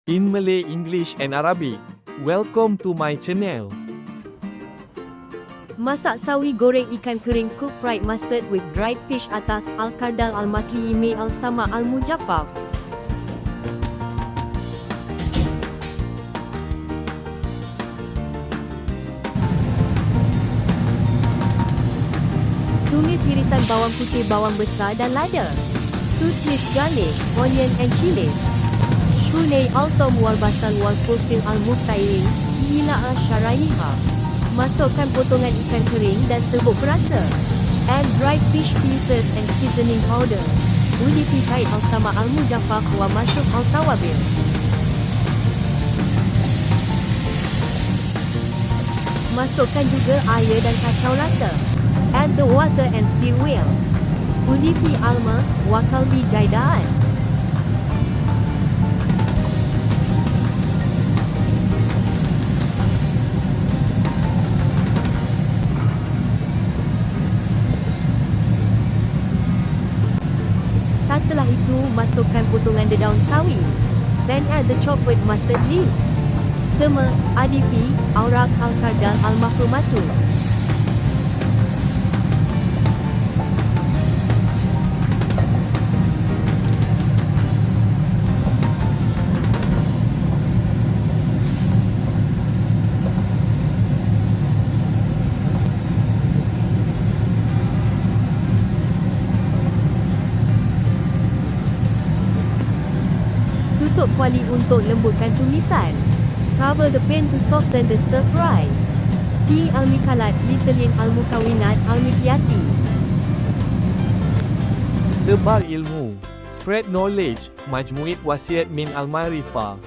in Malay, English and Arabic. Welcome to my channel. Masak sawi goreng ikan kering cook fried mustard with dried fish atah al-kardal al-makli ime al-sama al-mujaffaf. Tumis irisan bawang putih, bawang besar dan lada. Sliced garlic, onion and chilies. Shunei al-tom wal basal wal fulfil al-muftairin, ila al-syaraiha. Masukkan potongan ikan kering dan serbuk perasa. Add dried fish pieces and seasoning powder. Udifi kait al-sama al-mujaffaf wa masuk al-tawabil. Masukkan juga air dan kacau rata. Add the water and stir well. Udifi alma wa kalbi jaidaan. Setelah itu, masukkan potongan daun sawi. Then add the chopped mustard leaves. Tema, adifi, aurak al-kardal al-mahrumatul. Tutup kuali untuk lembutkan tumisan. Cover the pan to soften the stir fry. Ti al-mikalat litlin al-mukawinat al-mikyati. Sebar ilmu, spread knowledge, majmuit wasiat min al-marifah.